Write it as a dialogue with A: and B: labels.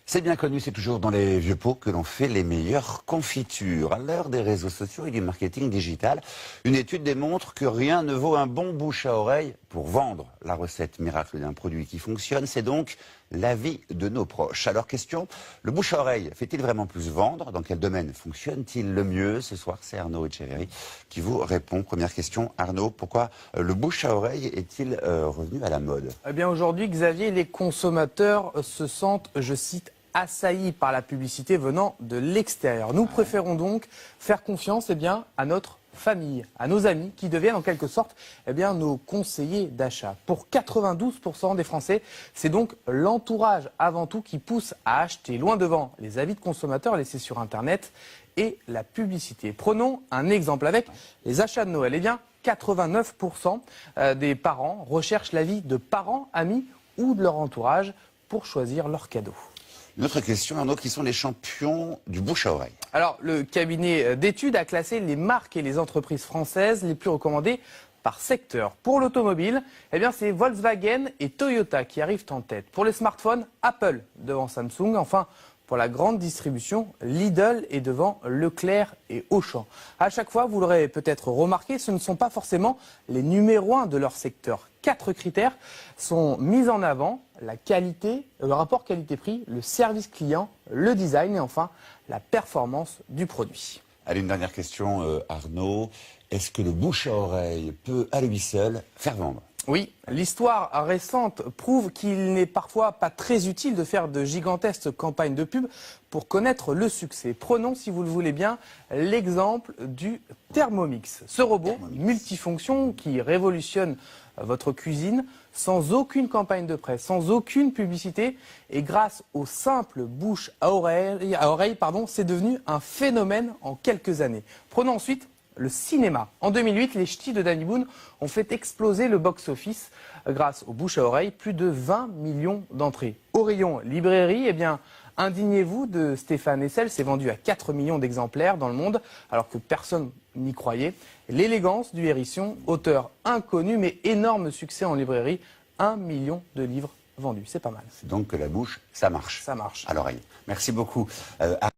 A: C'est bien connu, c'est toujours dans les vieux pots que l'on fait les meilleures confitures. À l'heure des réseaux sociaux et du marketing digital, une étude démontre que rien ne vaut un bon bouche à oreille pour vendre. La recette miracle d'un produit qui fonctionne, c'est donc l'avis de nos proches. Alors question, le bouche à oreille fait-il vraiment plus vendre? Dans quel domaine fonctionne-t-il le mieux? Ce soir, c'est Arnaud Etcheverry qui vous répond. Première question, Arnaud, pourquoi le bouche à oreille est-il revenu à la mode?
B: Eh bien aujourd'hui, Xavier, les consommateurs se sentent, je cite, assaillis par la publicité venant de l'extérieur. Nous préférons donc faire confiance à notre famille, à nos amis qui deviennent en quelque sorte nos conseillers d'achat. Pour 92% des Français, c'est donc l'entourage avant tout qui pousse à acheter, loin devant les avis de consommateurs laissés sur Internet et la publicité. Prenons un exemple avec les achats de Noël. 89% des parents recherchent l'avis de parents, amis ou de leur entourage pour choisir leurs cadeaux.
A: Une autre question, Arnaud, qui sont les champions du bouche à oreille?
B: Alors, le cabinet d'études a classé les marques et les entreprises françaises les plus recommandées par secteur. Pour l'automobile, c'est Volkswagen et Toyota qui arrivent en tête. Pour les smartphones, Apple devant Samsung. Enfin, pour la grande distribution, Lidl est devant Leclerc et Auchan. À chaque fois, vous l'aurez peut-être remarqué, ce ne sont pas forcément les numéros 1 de leur secteur. 4 critères sont mis en avant: la qualité, le rapport qualité-prix, le service client, le design et enfin la performance du produit.
A: Allez, une dernière question, Arnaud. Est-ce que le bouche à oreille peut, à lui seul, faire vendre?
B: Oui, l'histoire récente prouve qu'il n'est parfois pas très utile de faire de gigantesques campagnes de pub pour connaître le succès. Prenons, si vous le voulez bien, l'exemple du Thermomix. Ce robot multifonction qui révolutionne votre cuisine sans aucune campagne de presse, sans aucune publicité, et grâce aux simples bouches à oreille, c'est devenu un phénomène en quelques années. Prenons ensuite le cinéma. En 2008, les Ch'tis de Danny Boone ont fait exploser le box-office grâce aux bouches à oreille, plus de 20 millions d'entrées. Au rayon librairie, Indignez-vous de Stéphane Hessel, c'est vendu à 4 millions d'exemplaires dans le monde, alors que personne n'y croyait. L'élégance du hérisson, auteur inconnu mais énorme succès en librairie, 1 million de livres vendus. C'est pas mal.
A: Donc que la bouche, ça marche.
B: Ça marche.
A: À l'oreille. Merci beaucoup.